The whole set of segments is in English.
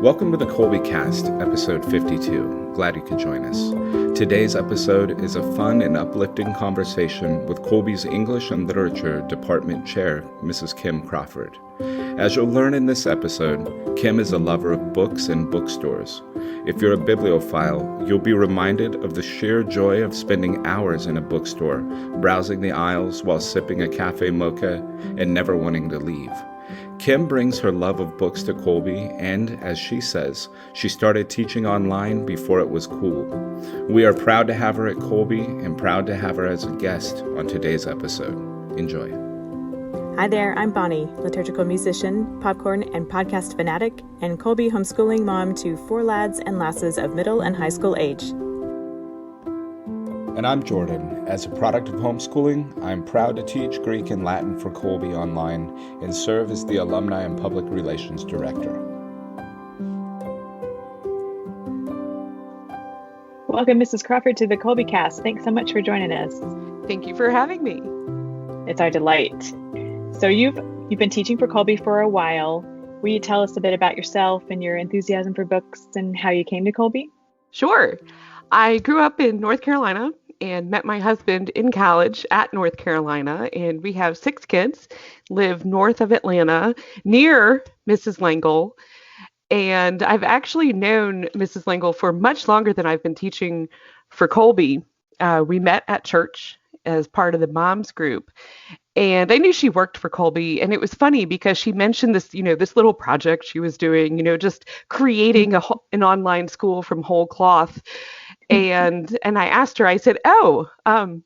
Welcome to the Kolbe Cast, episode 52. Glad you could join us. Today's episode is a fun and uplifting conversation with Kolbe's English and Literature Department Chair, Mrs. Kim Crawford. As you'll learn in this episode, Kim is a lover of books and bookstores. If you're a bibliophile, you'll be reminded of the sheer joy of spending hours in a bookstore, browsing the aisles while sipping a cafe mocha and never wanting to leave. Kim brings her love of books to Kolbe, and, as she says, she started teaching online before it was cool. We are proud to have her at Kolbe and proud to have her as a guest on today's episode. Enjoy. Hi there, I'm Bonnie, liturgical musician, popcorn and podcast fanatic, and Kolbe homeschooling mom to 4 lads and lasses of middle and high school age. And I'm Jordan. As a product of homeschooling, I'm proud to teach Greek and Latin for Kolbe online and serve as the Alumni and Public Relations Director. Welcome, Mrs. Crawford, to the Kolbe Cast. Thanks so much for joining us. Thank you for having me. It's our delight. So you've been teaching for Kolbe for a while. Will you tell us a bit about yourself and your enthusiasm for books and how you came to Kolbe? Sure. I grew up in North Carolina and met my husband in college at North Carolina, and we have 6 kids, live north of Atlanta, near Mrs. Langle, and I've actually known Mrs. Langle for much longer than I've been teaching for Kolbe. We met at church as part of the moms group, and I knew she worked for Kolbe, and it was funny because she mentioned this, this little project she was doing, just creating an online school from whole cloth. And I asked her, I said, in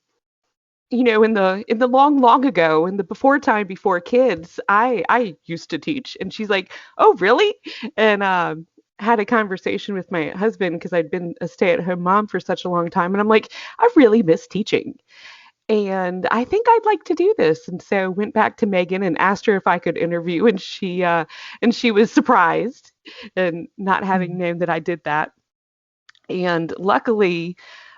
the long ago, in the before kids, I used to teach. And she's like, oh, really? And had a conversation with my husband because I'd been a stay-at-home mom for such a long time. And I'm like, I really miss teaching. And I think I'd like to do this. And so went back to Megan and asked her if I could interview. And she was surprised and not having known that I did that. And luckily,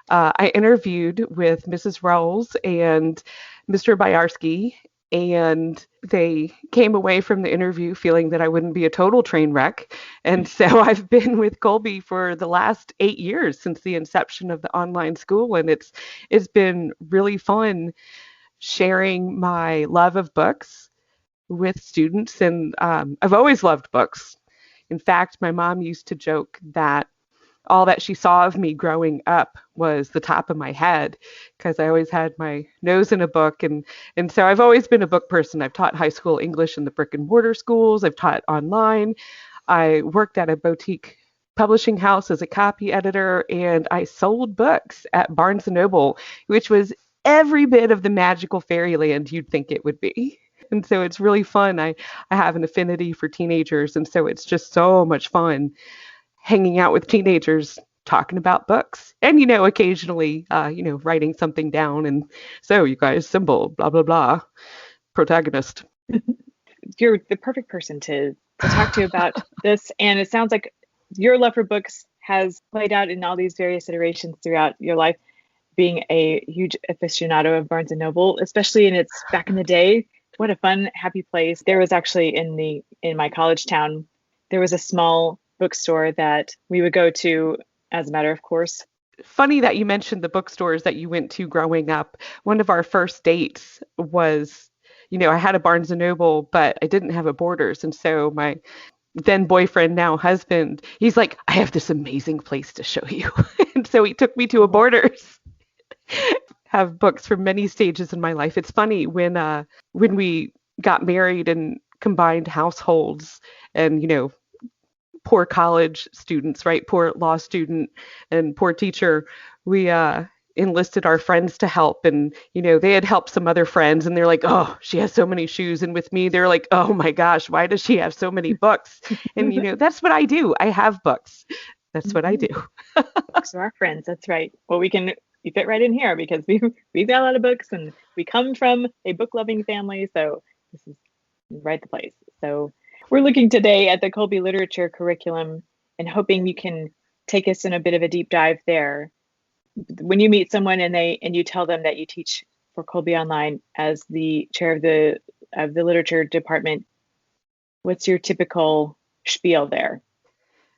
I interviewed with Mrs. Rolls and Mr. Byarski, and they came away from the interview feeling that I wouldn't be a total train wreck. And so I've been with Kolbe for the last 8 years since the inception of the online school, and it's been really fun sharing my love of books with students. And I've always loved books. In fact, my mom used to joke that all that she saw of me growing up was the top of my head because I always had my nose in a book. And so I've always been a book person. I've taught high school English in the brick and mortar schools. I've taught online. I worked at a boutique publishing house as a copy editor, and I sold books at Barnes & Noble, which was every bit of the magical fairyland you'd think it would be. And so it's really fun. I have an affinity for teenagers, and so it's just so much fun hanging out with teenagers, talking about books, and, occasionally, writing something down. And so you guys, symbol, blah, blah, blah, protagonist. You're the perfect person to talk to about this. And it sounds like your love for books has played out in all these various iterations throughout your life, being a huge aficionado of Barnes & Noble, especially in its back in the day. What a fun, happy place. There was actually in my college town, there was a small bookstore that we would go to as a matter of course. Funny that you mentioned the bookstores that you went to growing up. One of our first dates was, I had a Barnes & Noble, but I didn't have a Borders. And so my then boyfriend, now husband, he's like, I have this amazing place to show you. And so he took me to a Borders. Have books from many stages in my life. It's funny when we got married and combined households and, poor college students, right? Poor law student and poor teacher. We enlisted our friends to help, and they had helped some other friends, and they're like, oh, she has so many shoes. And with me, they're like, oh my gosh, why does she have so many books? And that's what I do. I have books. That's what I do. Books are our friends. That's right. Well, we fit right in here because we've got a lot of books, and we come from a book loving family. So this is right the place. So we're looking today at the Kolbe literature curriculum and hoping you can take us in a bit of a deep dive there. When you meet someone and you tell them that you teach for Kolbe Online as the chair of the literature department, what's your typical spiel there?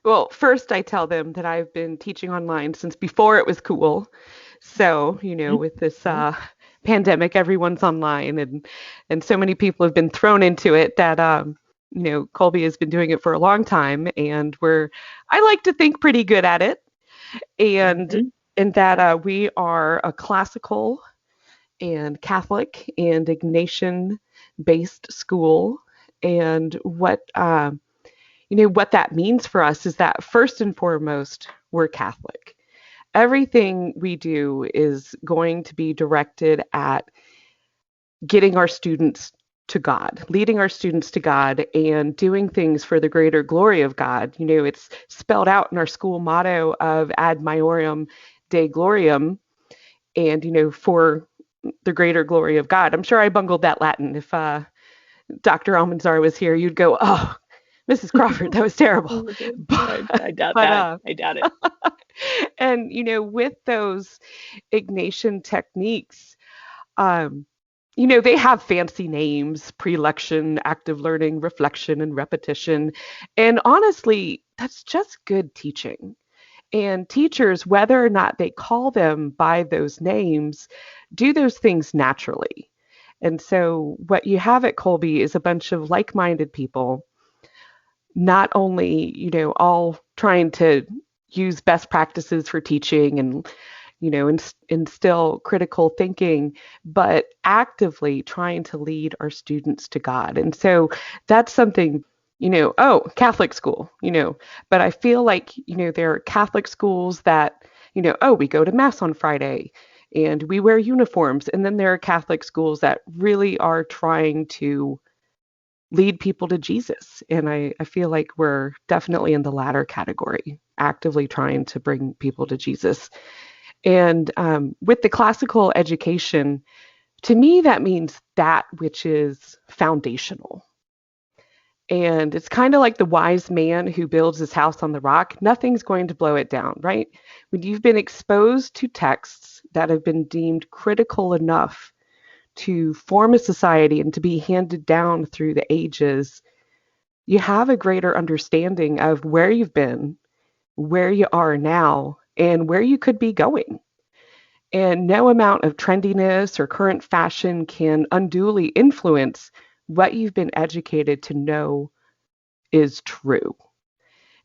Well, first I tell them that I've been teaching online since before it was cool. So, with this pandemic, everyone's online, and so many people have been thrown into it that Kolbe has been doing it for a long time, and I like to think pretty good at it, and that we are a classical and Catholic and Ignatian based school, and what that means for us is that first and foremost, we're Catholic. Everything we do is going to be directed at getting our students to God, leading our students to God, and doing things for the greater glory of God. It's spelled out in our school motto of Ad Maiorem Dei Gloriam, and, for the greater glory of God. I'm sure I bungled that Latin. If Dr. Almanzar was here, you'd go, "Oh, Mrs. Crawford, that was terrible." I doubt that. I doubt it. And, with those Ignatian techniques, they have fancy names: prelection, active learning, reflection, and repetition. And honestly, that's just good teaching. And teachers, whether or not they call them by those names, do those things naturally. And so what you have at Kolbe is a bunch of like-minded people, not only, all trying to use best practices for teaching and, instill critical thinking, but actively trying to lead our students to God. And so that's something, Catholic school, but I feel like, there are Catholic schools that, we go to Mass on Friday and we wear uniforms. And then there are Catholic schools that really are trying to lead people to Jesus. And I feel like we're definitely in the latter category, actively trying to bring people to Jesus. And with the classical education, to me, that means that which is foundational. And it's kind of like the wise man who builds his house on the rock. Nothing's going to blow it down, right? When you've been exposed to texts that have been deemed critical enough to form a society and to be handed down through the ages, you have a greater understanding of where you've been, where you are now, and where you could be going. And no amount of trendiness or current fashion can unduly influence what you've been educated to know is true.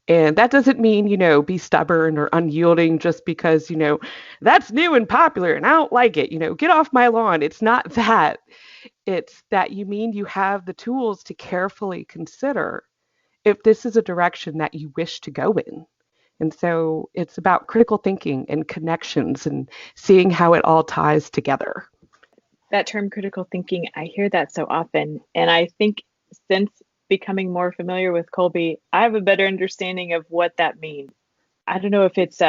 And that doesn't mean, be stubborn or unyielding just because, that's new and popular and I don't like it, get off my lawn. It's not that. It's that you mean you have the tools to carefully consider if this is a direction that you wish to go in. And so it's about critical thinking and connections and seeing how it all ties together. That term critical thinking, I hear that so often. And I think since becoming more familiar with Kolbe, I have a better understanding of what that means. I don't know if it's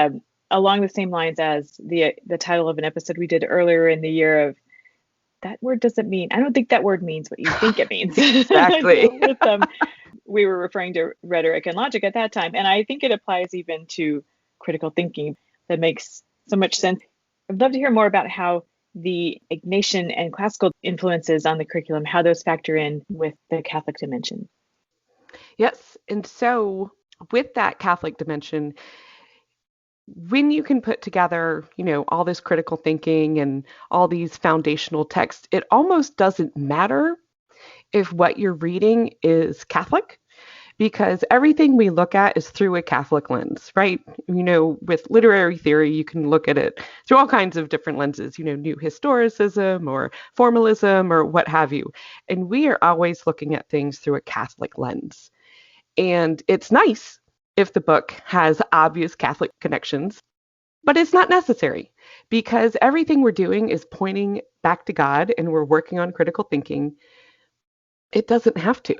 along the same lines as the title of an episode we did earlier in the year of that word doesn't mean. I don't think that word means what you think it means. Exactly. We were referring to rhetoric and logic at that time. And I think it applies even to critical thinking. That makes so much sense. I'd love to hear more about how the Ignatian and classical influences on the curriculum, how those factor in with the Catholic dimension. Yes. And so with that Catholic dimension, when you can put together, all this critical thinking and all these foundational texts, it almost doesn't matter if what you're reading is Catholic, because everything we look at is through a Catholic lens, right? With literary theory, you can look at it through all kinds of different lenses, new historicism or formalism or what have you. And we are always looking at things through a Catholic lens. And it's nice if the book has obvious Catholic connections, but it's not necessary because everything we're doing is pointing back to God and we're working on critical thinking. It doesn't have to.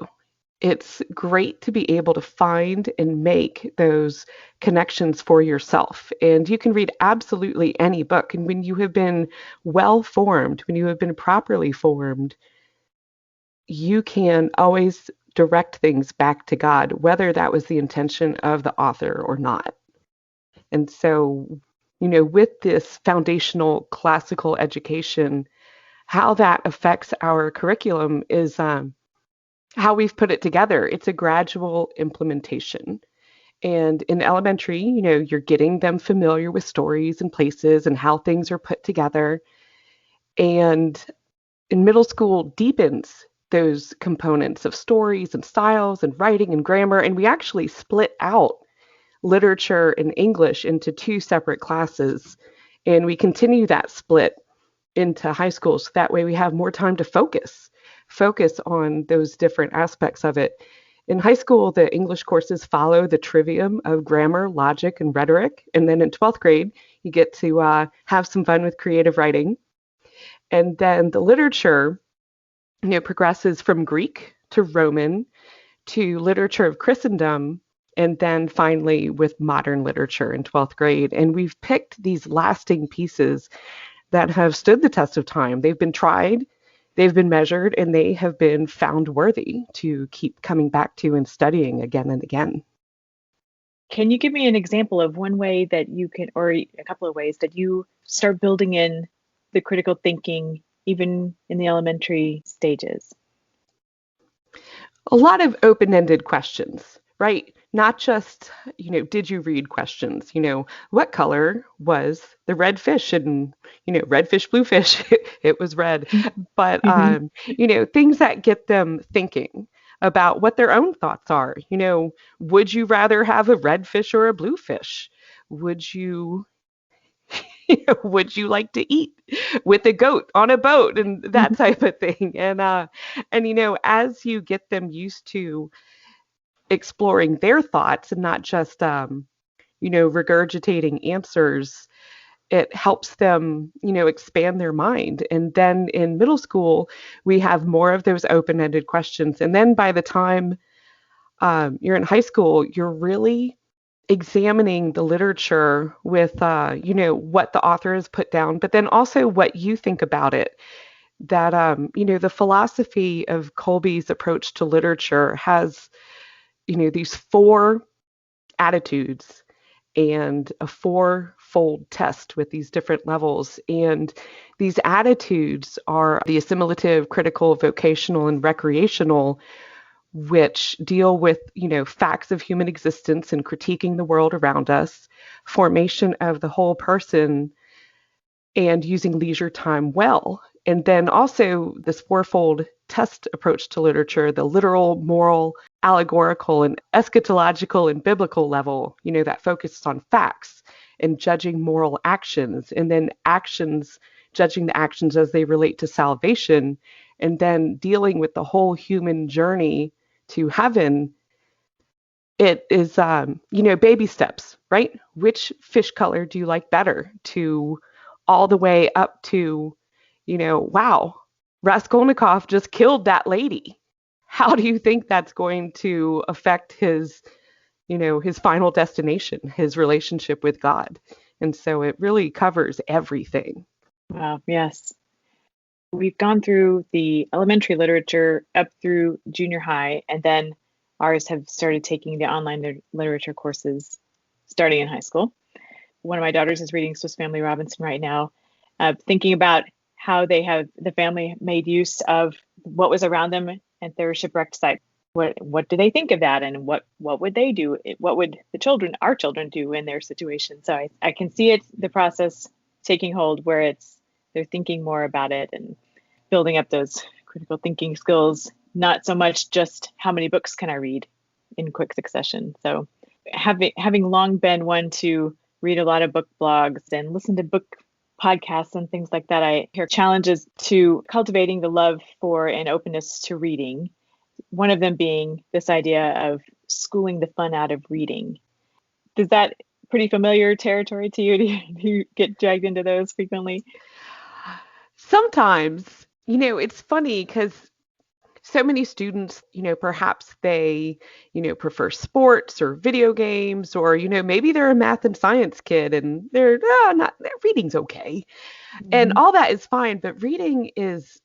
It's great to be able to find and make those connections for yourself. And you can read absolutely any book. And when you have been well formed, when you have been properly formed, you can always direct things back to God, whether that was the intention of the author or not. And so, with this foundational classical education, how that affects our curriculum is how we've put it together. It's a gradual implementation. And in elementary, you're getting them familiar with stories and places and how things are put together. And in middle school deepens those components of stories and styles and writing and grammar. And we actually split out literature and English into two separate classes. And we continue that split into high school. So that way we have more time to focus on those different aspects of it. In high school, the English courses follow the trivium of grammar, logic, and rhetoric. And then in 12th grade, you get to have some fun with creative writing. And then the literature, progresses from Greek to Roman to literature of Christendom, and then finally with modern literature in 12th grade. And we've picked these lasting pieces that have stood the test of time. They've been tried, they've been measured, and they have been found worthy to keep coming back to and studying again and again. Can you give me an example of one way that you can, or a couple of ways that you start building in the critical thinking, even in the elementary stages? A lot of open-ended questions, right? Not just, did you read questions? What color was the red fish? And, red fish, blue fish, it was red. But, things that get them thinking about what their own thoughts are. Would you rather have a red fish or a blue fish? Would you like to eat with a goat on a boat and that type of thing? And as you get them used to exploring their thoughts and not just regurgitating answers, it helps them expand their mind. And then in middle school we have more of those open-ended questions, and then by the time you're in high school, you're really examining the literature with what the author has put down, but then also what you think about it. That the philosophy of Kolbe's approach to literature has these 4 attitudes and a 4-fold test with these different levels. And these attitudes are the assimilative, critical, vocational, and recreational, which deal with, facts of human existence and critiquing the world around us, formation of the whole person, and using leisure time well. And then also this 4-fold test approach to literature, the literal, moral, allegorical, and eschatological and biblical level, that focuses on facts and judging moral actions, and then actions, judging the actions as they relate to salvation, and then dealing with the whole human journey to heaven. It is, baby steps, right? Which fish color do you like better, to all the way up to, wow, Raskolnikov just killed that lady. How do you think that's going to affect his final destination, his relationship with God? And so it really covers everything. Wow, yes. We've gone through the elementary literature up through junior high, and then ours have started taking the online literature courses starting in high school. One of my daughters is reading Swiss Family Robinson right now, thinking about how the family made use of what was around them at their shipwrecked site. What do they think of that, and what would they do? What would our children do in their situation? So I can see the process taking hold, where they're thinking more about it and building up those critical thinking skills, not so much just how many books can I read in quick succession. So having long been one to read a lot of book blogs and listen to book podcasts and things like that, I hear challenges to cultivating the love for and openness to reading. One of them being this idea of schooling the fun out of reading. Is that pretty familiar territory to you? Do you get dragged into those frequently? Sometimes, it's funny because so many students, perhaps they, prefer sports or video games, or, maybe they're a math and science kid and they're reading's okay. Mm-hmm. And all that is fine, but reading is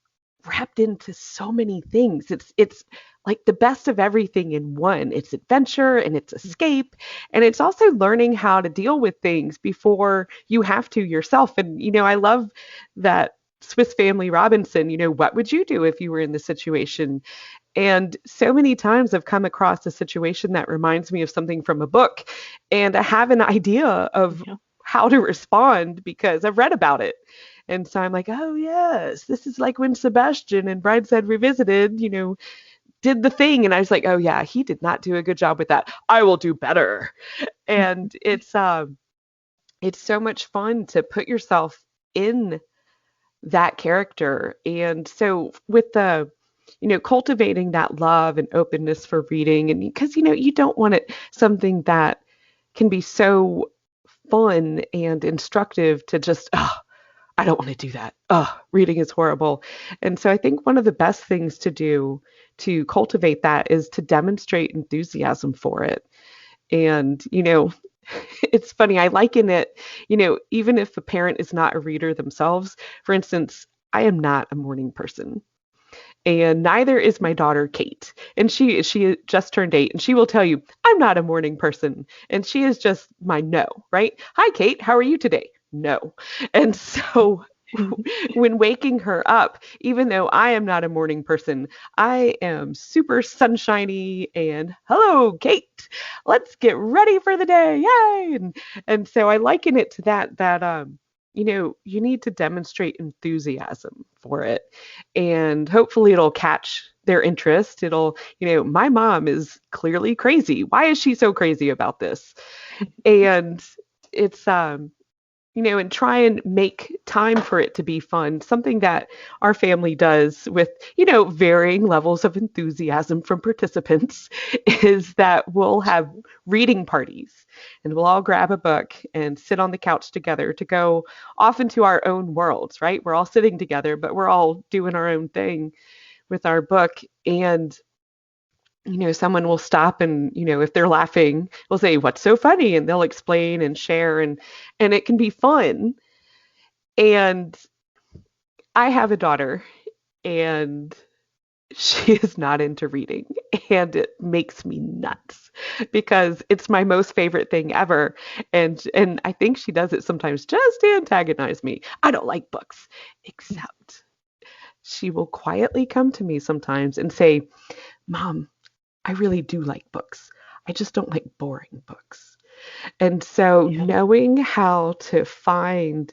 wrapped into so many things. It's like the best of everything in one. It's adventure and it's escape, and it's also learning how to deal with things before you have to yourself. And I love that Swiss Family Robinson, what would you do if you were in this situation? And so many times I've come across a situation that reminds me of something from a book, and I have an idea of Yeah. how to respond because I've read about it. And so I'm like, oh, yes, this is like when Sebastian in Brideshead Revisited, did the thing. And I was like, oh, yeah, he did not do a good job with that. I will do better. And it's so much fun to put yourself in that character. And so with the cultivating that love and openness for reading, and because you don't want it something that can be so fun and instructive to just, oh, I don't want to do that. Oh, reading is horrible. And so I think one of the best things to do to cultivate that is to demonstrate enthusiasm for it. And it's funny, I liken it, even if a parent is not a reader themselves. For instance, I am not a morning person, and neither is my daughter Kate. And she just turned 8, and she will tell you, I'm not a morning person. And she is just my no, right? Hi, Kate, how are you today? No. And so when waking her up, even though I am not a morning person, I am super sunshiny and hello, Kate, let's get ready for the day. Yay. And so I liken it to that you need to demonstrate enthusiasm for it, and hopefully it'll catch their interest. It'll, my mom is clearly crazy. Why is she so crazy about this? And it's and try and make time for it to be fun. Something that our family does with, varying levels of enthusiasm from participants is that we'll have reading parties, and we'll all grab a book and sit on the couch together to go off into our own worlds, right? We're all sitting together, but we're all doing our own thing with our book. And someone will stop and, if they're laughing, we'll say, what's so funny? And they'll explain and share, and it can be fun. And I have a daughter, and she is not into reading, and it makes me nuts because it's my most favorite thing ever. And I think she does it sometimes just to antagonize me. I don't like books, except she will quietly come to me sometimes and say, Mom, I really do like books. I just don't like boring books. And so knowing how to find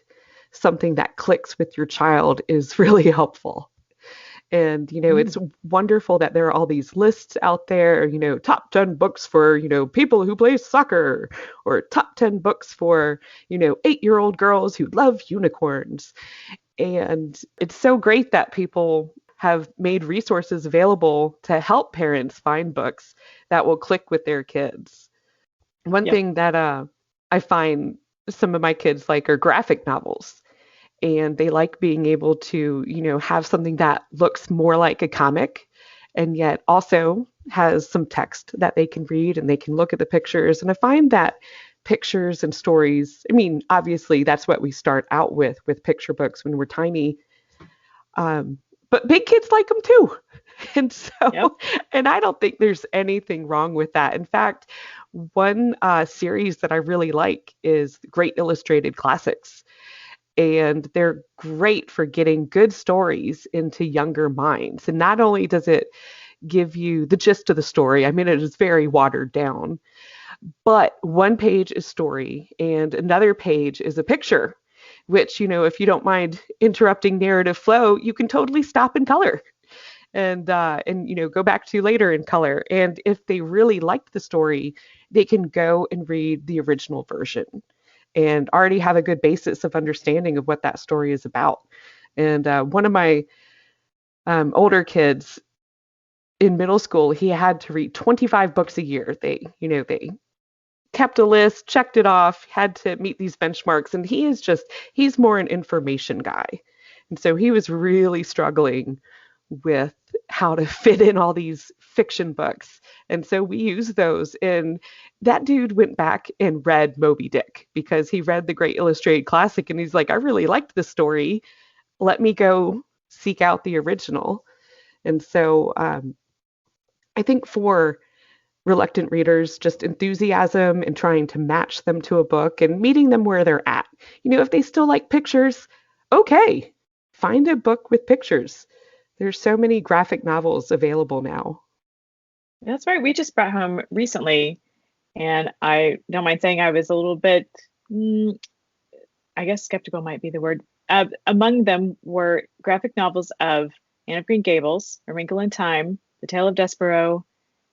something that clicks with your child is really helpful. And, it's wonderful that there are all these lists out there, top 10 books for, people who play soccer, or top 10 books for, 8-year-old girls who love unicorns. And it's so great that people have made resources available to help parents find books that will click with their kids. One thing that I find some of my kids like are graphic novels, and they like being able to, have something that looks more like a comic and yet also has some text that they can read, and they can look at the pictures. And I find that pictures and stories, I mean, obviously that's what we start out with picture books when we're tiny. But big kids like them too. And so, and I don't think there's anything wrong with that. In fact, one series that I really like is Great Illustrated Classics. And they're great for getting good stories into younger minds. And not only does it give you the gist of the story, I mean, it is very watered down, but one page is story and another page is a picture, which, if you don't mind interrupting narrative flow, you can totally stop and color and go back to later in color. And if they really liked the story, they can go and read the original version and already have a good basis of understanding of what that story is about. And one of my older kids in middle school, he had to read 25 books a year. They kept a list, checked it off, had to meet these benchmarks. And he's more an information guy. And so he was really struggling with how to fit in all these fiction books. And so we used those. And that dude went back and read Moby Dick because he read the Great Illustrated Classic. And he's like, I really liked this story. Let me go seek out the original. And so I think for reluctant readers, just enthusiasm and trying to match them to a book and meeting them where they're at. If they still like pictures, okay, find a book with pictures. There's so many graphic novels available now. That's right. We just brought home recently, and I don't mind saying I was a little bit, I guess skeptical might be the word. Among them were graphic novels of Anne of Green Gables, A Wrinkle in Time, The Tale of Despereaux,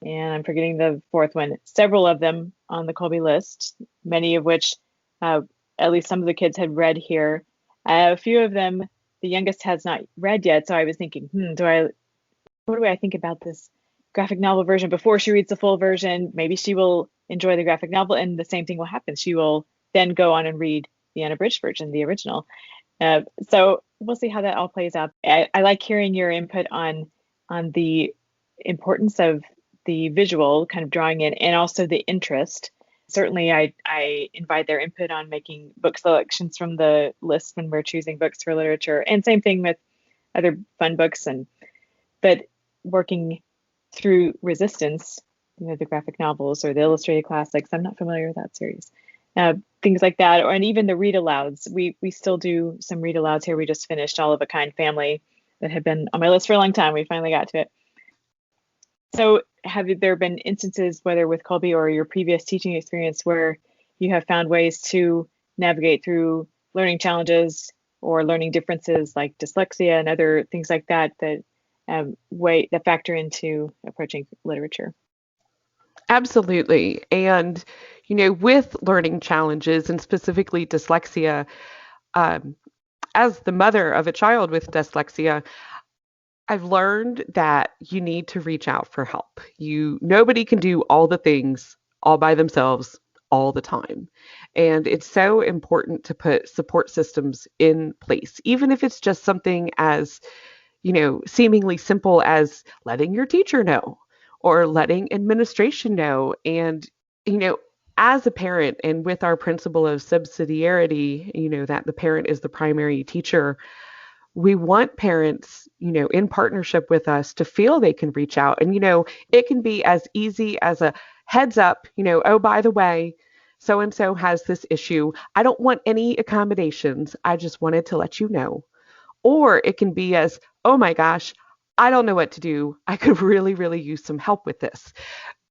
and I'm forgetting the fourth one. Several of them on the Kolbe list, many of which at least some of the kids had read here. A few of them, the youngest has not read yet, so I was thinking, what do I think about this graphic novel version before she reads the full version? Maybe she will enjoy the graphic novel, and the same thing will happen. She will then go on and read the unabridged version, the original. So we'll see how that all plays out. I like hearing your input on the importance of the visual kind of drawing in, and also the interest. Certainly, I invite their input on making book selections from the list when we're choosing books for literature, and same thing with other fun books. But working through Resistance, the graphic novels or the illustrated classics. I'm not familiar with that series. Things like that, and even the read alouds. We still do some read alouds here. We just finished All of a Kind Family that had been on my list for a long time. We finally got to it. So have there been instances, whether with Kolbe or your previous teaching experience, where you have found ways to navigate through learning challenges or learning differences like dyslexia and other things like that that factor into approaching literature? Absolutely. And, with learning challenges and specifically dyslexia, as the mother of a child with dyslexia, I've learned that you need to reach out for help. Nobody can do all the things all by themselves all the time. And it's so important to put support systems in place, even if it's just something as, seemingly simple as letting your teacher know or letting administration know. And, as a parent and with our principle of subsidiarity, that the parent is the primary teacher, we want parents, in partnership with us to feel they can reach out. And, it can be as easy as a heads up, oh, by the way, so-and-so has this issue. I don't want any accommodations. I just wanted to let you know. Or it can be as, oh my gosh, I don't know what to do. I could really, really use some help with this.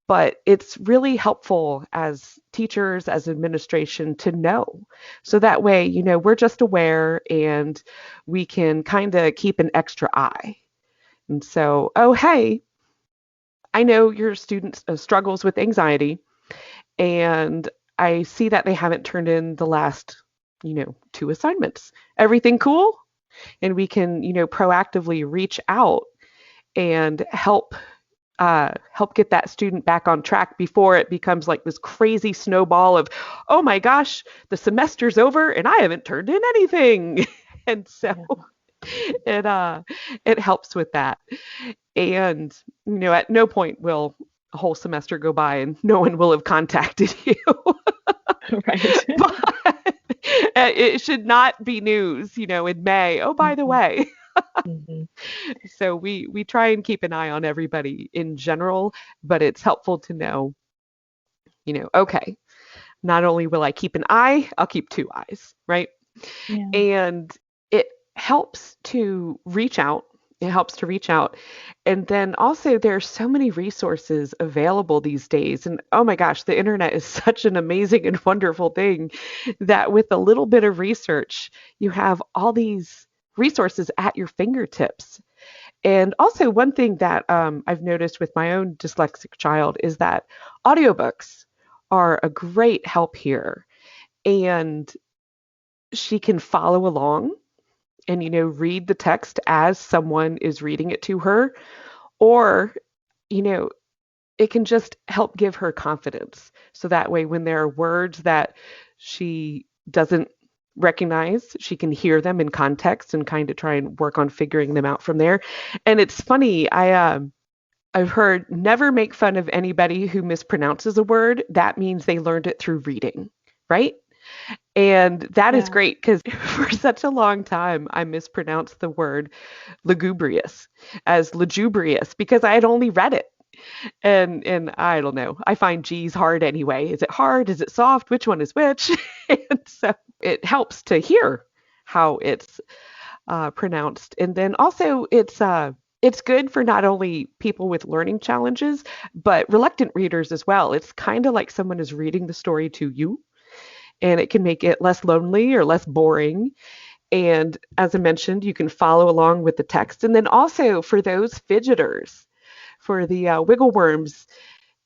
But it's really helpful as teachers, as administration to know. So that way, we're just aware and we can kind of keep an extra eye. And so, oh, hey, I know your student struggles with anxiety, and I see that they haven't turned in the last, 2 assignments. Everything cool? And we can, proactively reach out and help get that student back on track before it becomes like this crazy snowball of, oh my gosh, the semester's over and I haven't turned in anything. And so it helps with that. And, at no point will a whole semester go by and no one will have contacted you. Right. But it should not be news, in May. Oh, by the way. Mm-hmm. So we try and keep an eye on everybody in general, but it's helpful to know, okay, not only will I keep an eye, I'll keep 2 eyes, right? Yeah. And it helps to reach out. It helps to reach out. And then also there's so many resources available these days. And oh my gosh, the internet is such an amazing and wonderful thing that with a little bit of research, you have all these resources at your fingertips. And also one thing that I've noticed with my own dyslexic child is that audiobooks are a great help here. And she can follow along and, read the text as someone is reading it to her. Or, it can just help give her confidence. So that way, when there are words that she doesn't recognize, she can hear them in context and kind of try and work on figuring them out from there. And it's funny, I've heard never make fun of anybody who mispronounces a word. That means they learned it through reading, right? And that is great because for such a long time, I mispronounced the word lugubrious as lugubrious because I had only read it. And I don't know. I find G's hard anyway. Is it hard? Is it soft? Which one is which? And so it helps to hear how it's pronounced. And then also it's good for not only people with learning challenges, but reluctant readers as well. It's kind of like someone is reading the story to you, and it can make it less lonely or less boring. And as I mentioned, you can follow along with the text. And then also for those fidgeters, for the wiggle worms,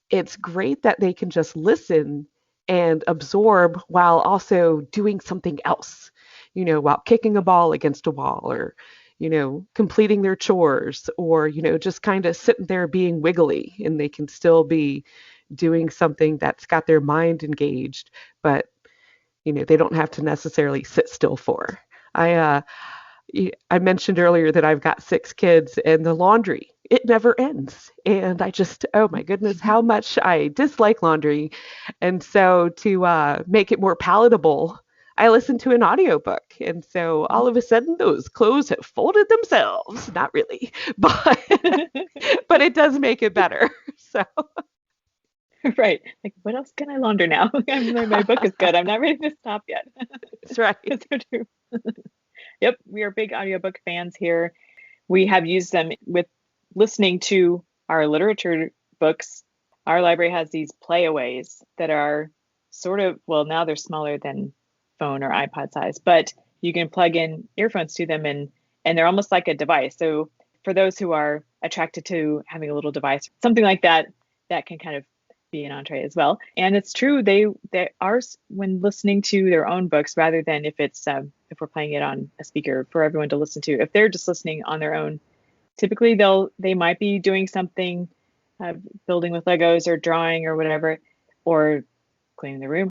it's great that they can just listen and absorb while also doing something else, while kicking a ball against a wall, or, completing their chores, or, just kind of sitting there being wiggly, and they can still be doing something that's got their mind engaged, but, they don't have to necessarily sit still for. I mentioned earlier that I've got 6 kids, and the laundry, it never ends. And I just, oh my goodness, how much I dislike laundry. And so to make it more palatable, I listened to an audiobook. And so all of a sudden those clothes have folded themselves. Not really, but but it does make it better. So Right. Like, what else can I launder now? My book is good. I'm not ready to stop yet. that's right. It's so true. Yep, we are big audiobook fans here. We have used them with listening to our literature books. Our library has these playaways that are sort of, well, now they're smaller than phone or iPod size, but you can plug in earphones to them, and they're almost like a device. So for those who are attracted to having a little device, something like that, that can kind of be an entree as well. And it's true, they are, when listening to their own books, rather than if if we're playing it on a speaker for everyone to listen to, if they're just listening on their own, typically they might be doing something, building with Legos or drawing or whatever, or cleaning the room.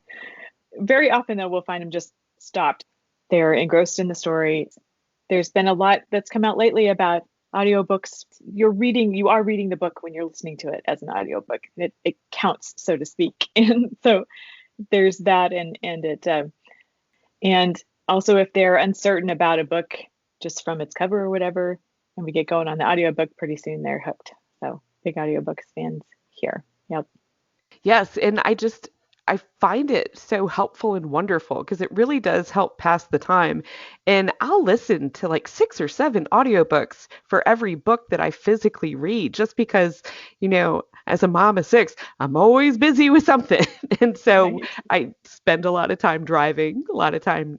Very often though, we'll find them just stopped. They're engrossed in the story. There's been a lot that's come out lately about audiobooks. You are reading the book when you're listening to it as an audiobook. It counts, so to speak. And so there's that, and also if they're uncertain about a book just from its cover or whatever, and we get going on the audiobook, pretty soon they're hooked. So big audiobooks fans here. Yep. Yes, and I find it so helpful and wonderful because it really does help pass the time. And I'll listen to like 6 or 7 audiobooks for every book that I physically read, just because, as a mom of 6, I'm always busy with something. And so Right. I spend a lot of time driving, a lot of time,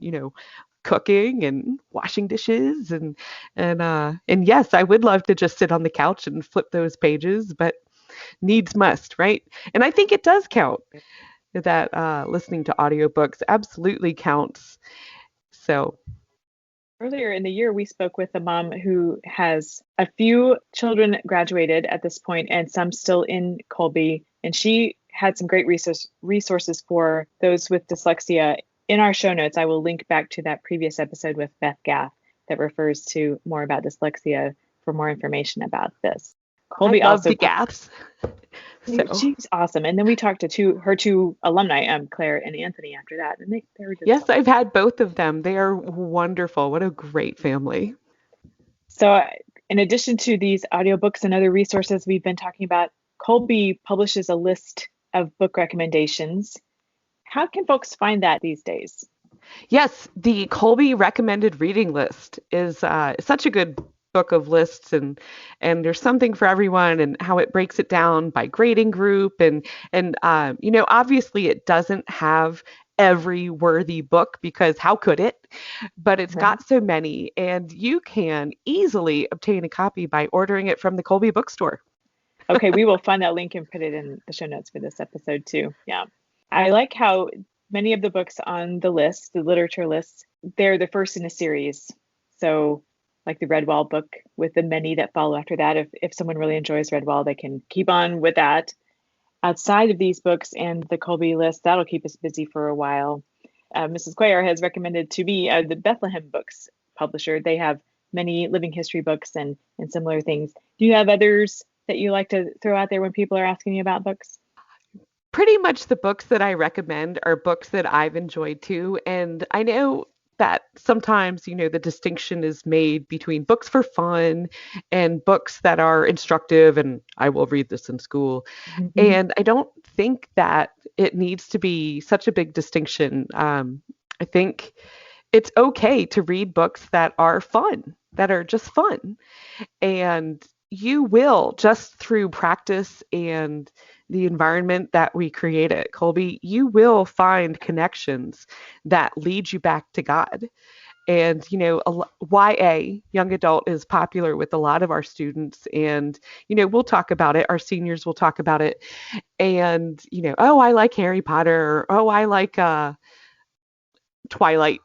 cooking and washing dishes, and yes, I would love to just sit on the couch and flip those pages, but needs must, right? And I think it does count that listening to audiobooks absolutely counts. So Earlier in the year, we spoke with a mom who has a few children graduated at this point and some still in Kolbe, and she had some great resources for those with dyslexia. In our show notes, I will link back to that previous episode with Beth Gaff that refers to more about dyslexia for more information about this. Kolbe I love also the gaps. So she's awesome. And then we talked to her 2 alumni, Claire and Anthony, after that, and they were just yes, awesome. I've had both of them. They are wonderful. What a great family. So in addition to these audiobooks and other resources we've been talking about, Kolbe publishes a list of book recommendations. How can folks find that these days? Yes, the Kolbe recommended reading list is such a good book of lists, and there's something for everyone, and how it breaks it down by grading group, and obviously it doesn't have every worthy book, because how could it? But it's Right. got so many, and you can easily obtain a copy by ordering it from the Kolbe bookstore. Okay, we will find that link and put it in the show notes for this episode too. Yeah. I like how many of the books on the list, the literature lists, they're the first in a series. So like the Redwall book with the many that follow after that. If someone really enjoys Redwall, they can keep on with that. Outside of these books and the Kolbe list, that'll keep us busy for a while. Mrs. Cuellar has recommended to me the Bethlehem Books publisher. They have many living history books and similar things. Do you have others that you like to throw out there when people are asking you about books? Pretty much the books that I recommend are books that I've enjoyed too. And I know that sometimes, the distinction is made between books for fun and books that are instructive, and I will read this in school. Mm-hmm. And I don't think that it needs to be such a big distinction. I think it's okay to read books that are fun, that are just fun. And you will, just through practice and the environment that we create at Kolbe, you will find connections that lead you back to God. And, YA, young adult, is popular with a lot of our students. And, we'll talk about it. Our seniors will talk about it. And, oh, I like Harry Potter. Or, oh, I like Twilight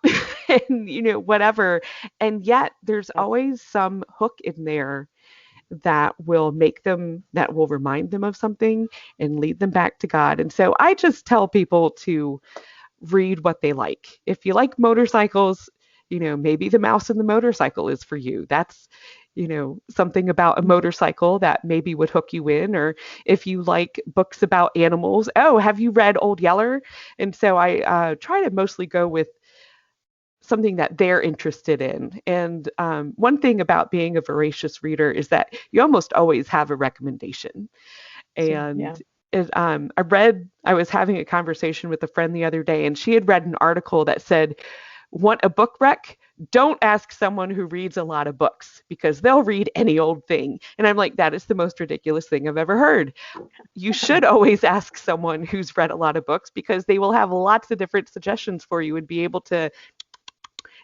and, whatever. And yet there's always some hook in there that will remind them of something and lead them back to God. And so I just tell people to read what they like. If you like motorcycles, maybe The Mouse and the Motorcycle is for you. That's, something about a motorcycle that maybe would hook you in. Or if you like books about animals, oh, have you read Old Yeller? And so I try to mostly go with something that they're interested in. And one thing about being a voracious reader is that you almost always have a recommendation. And I was having a conversation with a friend the other day, and she had read an article that said, want a book rec? Don't ask someone who reads a lot of books, because they'll read any old thing. And I'm like, that is the most ridiculous thing I've ever heard. You should always ask someone who's read a lot of books, because they will have lots of different suggestions for you and be able to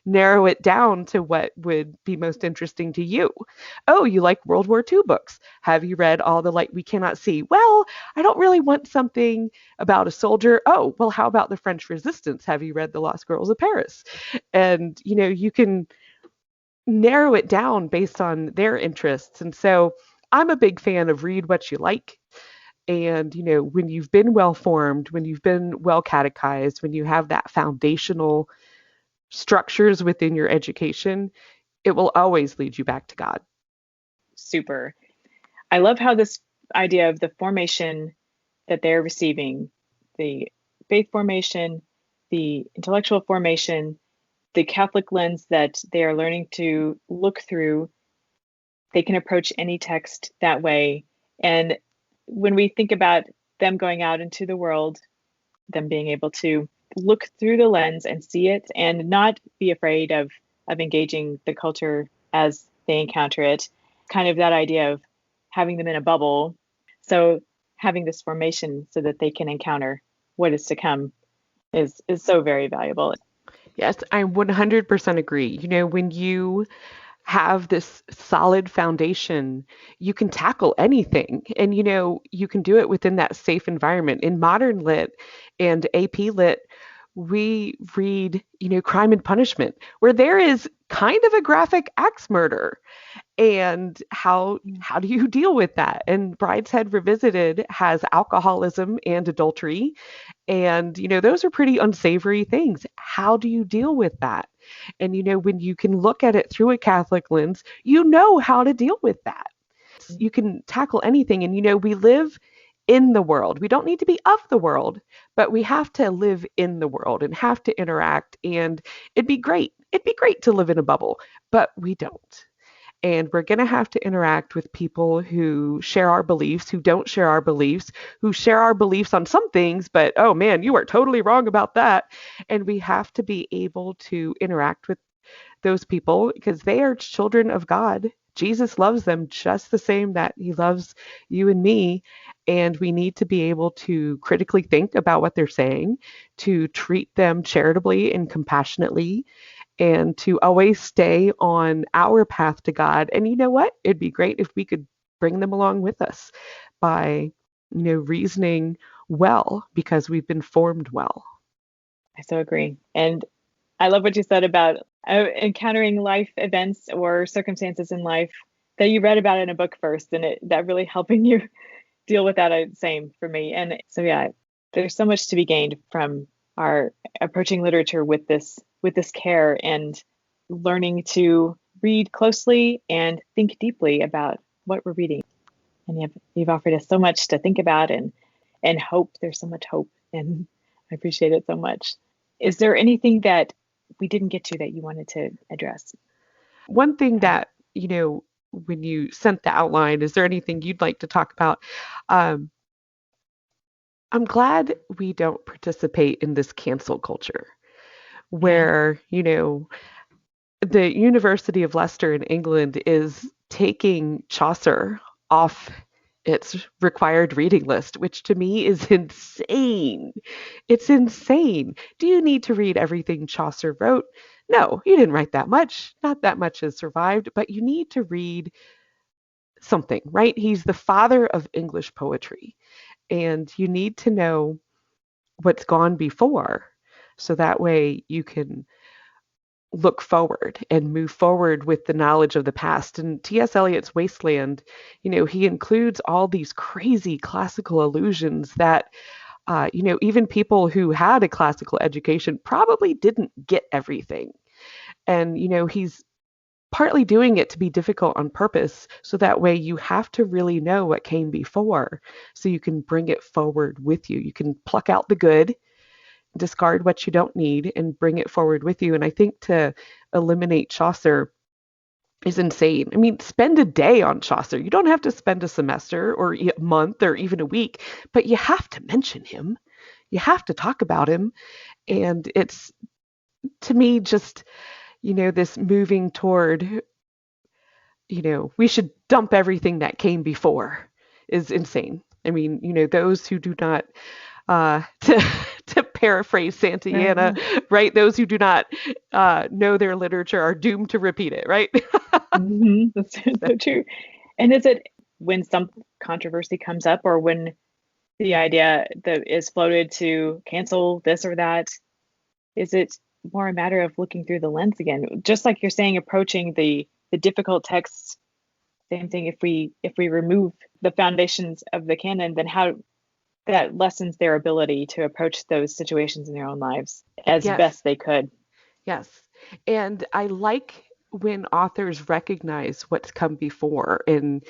narrow it down to what would be most interesting to you. Oh, you like World War II books. Have you read All the Light We Cannot See? Well, I don't really want something about a soldier. Oh, well, how about the French Resistance? Have you read The Lost Girls of Paris? And, you can narrow it down based on their interests. And so I'm a big fan of read what you like. And, when you've been well formed, when you've been well catechized, when you have that foundational structures within your education, it will always lead you back to God. Super. I love how this idea of the formation that they're receiving, the faith formation, the intellectual formation, the Catholic lens that they are learning to look through, they can approach any text that way. And when we think about them going out into the world, them being able to look through the lens and see it and not be afraid of engaging the culture as they encounter it, kind of that idea of having them in a bubble. So having this formation so that they can encounter what is to come is so very valuable. Yes, I 100% agree. When you have this solid foundation, you can tackle anything. And, you can do it within that safe environment. In modern lit and AP lit, we read, Crime and Punishment, where there is kind of a graphic axe murder. And how do you deal with that? And Brideshead Revisited has alcoholism and adultery. And, those are pretty unsavory things. How do you deal with that? And, when you can look at it through a Catholic lens, you know how to deal with that. You can tackle anything. And, we live in the world. We don't need to be of the world, but we have to live in the world and have to interact. And it'd be great. It'd be great to live in a bubble, but we don't. And we're going to have to interact with people who share our beliefs, who don't share our beliefs, who share our beliefs on some things, but oh man, you are totally wrong about that. And we have to be able to interact with those people because they are children of God. Jesus loves them just the same that he loves you and me. And we need to be able to critically think about what they're saying, to treat them charitably and compassionately, and to always stay on our path to God. And you know what? It'd be great if we could bring them along with us by, reasoning well because we've been formed well. I so agree. And I love what you said about encountering life events or circumstances in life that you read about in a book first, and that really helping you deal with that. Same for me. And so, yeah, there's so much to be gained from our approaching literature with this care and learning to read closely and think deeply about what we're reading. And you've offered us so much to think about and hope. There's so much hope, and I appreciate it so much. Is there anything that we didn't get to that you wanted to address? One thing that, when you sent the outline, is there anything you'd like to talk about? I'm glad we don't participate in this cancel culture where, the University of Leicester in England is taking Chaucer off its required reading list, which to me is insane. It's insane. Do you need to read everything Chaucer wrote? No, he didn't write that much. Not that much has survived, but you need to read something, right? He's the father of English poetry, and you need to know what's gone before, so that way you can look forward and move forward with the knowledge of the past. And T.S. Eliot's Wasteland, he includes all these crazy classical allusions that, even people who had a classical education probably didn't get everything. And, he's partly doing it to be difficult on purpose, so that way you have to really know what came before, so you can bring it forward with you. You can pluck out the good, discard what you don't need, and bring it forward with you. And I think to eliminate Chaucer is insane. I mean, spend a day on Chaucer. You don't have to spend a semester or a month or even a week, but you have to mention him. You have to talk about him. And it's, to me, just, this moving toward, we should dump everything that came before is insane. I mean, those who do not, to paraphrase Santayana, right? Those who do not know their literature are doomed to repeat it, right? That's so true. And is it when some controversy comes up, or when the idea that is floated to cancel this or that, is it more a matter of looking through the lens again? Just like you're saying, approaching the difficult texts. Same thing, if we remove the foundations of the canon, then how that lessens their ability to approach those situations in their own lives as best they could. Yes. And I like when authors recognize what's come before and,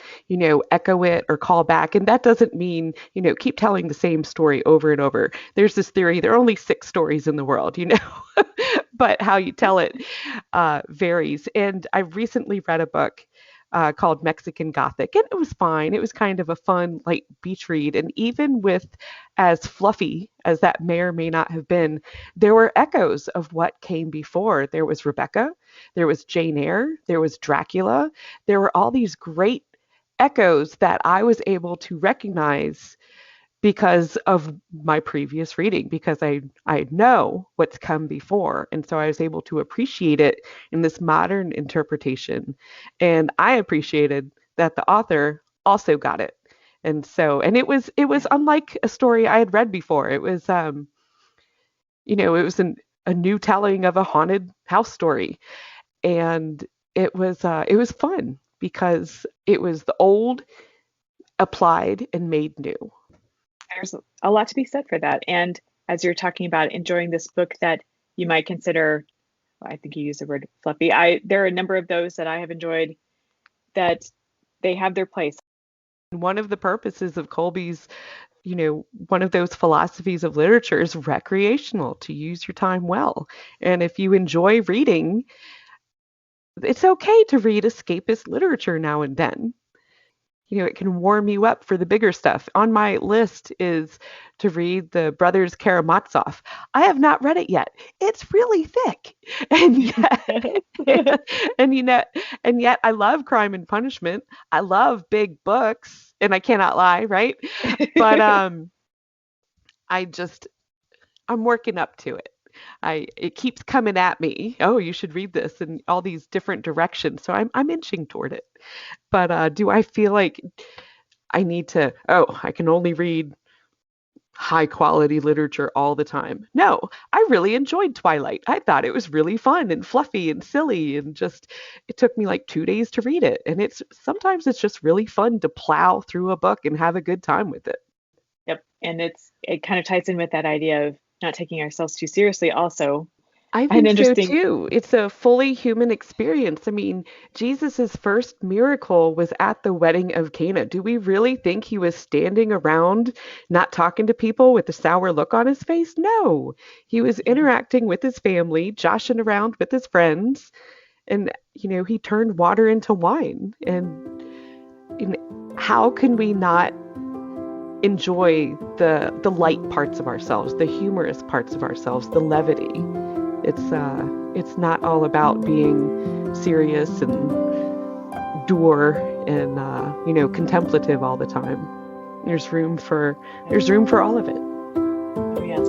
echo it or call back. And that doesn't mean, keep telling the same story over and over. There's this theory, there are only 6 stories in the world, but how you tell it varies. And I recently read a book called Mexican Gothic, and it was fine. It was kind of a fun, light beach read. And even with as fluffy as that may or may not have been, there were echoes of what came before. There was Rebecca, there was Jane Eyre, there was Dracula. There were all these great echoes that I was able to recognize because of my previous reading, because I know what's come before. And so I was able to appreciate it in this modern interpretation. And I appreciated that the author also got it. And so, and it was unlike a story I had read before. It was, it was a new telling of a haunted house story. And it was fun because it was the old applied and made new. There's a lot to be said for that. And as you're talking about enjoying this book that you might consider, I think you used the word fluffy. There are a number of those that I have enjoyed that they have their place. One of the purposes of Kolbe's, one of those philosophies of literature is recreational, to use your time well. And if you enjoy reading, it's okay to read escapist literature now and then. It can warm you up for the bigger stuff. On my list is to read the Brothers Karamazov. I have not read it yet. It's really thick. And yet, and yet I love Crime and Punishment. I love big books, and I cannot lie, right? But I'm working up to it. It keeps coming at me. Oh, you should read this in all these different directions. So I'm inching toward it. But do I feel like I need to, I can only read high quality literature all the time? No, I really enjoyed Twilight. I thought it was really fun and fluffy and silly, and it took me like 2 days to read it. And sometimes it's just really fun to plow through a book and have a good time with it. Yep. And it kind of ties in with that idea of not taking ourselves too seriously also. I think so too. It's a fully human experience. I mean, Jesus's first miracle was at the wedding of Cana. Do we really think he was standing around not talking to people with a sour look on his face? No. He was interacting with his family, joshing around with his friends, and he turned water into wine. And how can we not enjoy the light parts of ourselves, the humorous parts of ourselves, the levity? It's not all about being serious and dour and contemplative all the time. There's room for all of it. Oh, yes.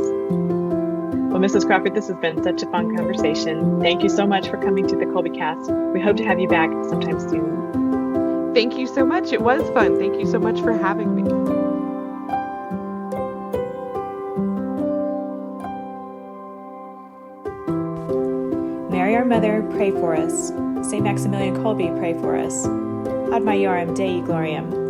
Well, Mrs. Crawford, this has been such a fun conversation. Thank you so much for coming to the Kolbe Cast. We hope to have you back sometime soon. Thank you so much. It was fun. Thank you so much for having me. Mary our Mother, pray for us. St. Maximilian Kolbe, pray for us. Ad Maiorem Dei Gloriam.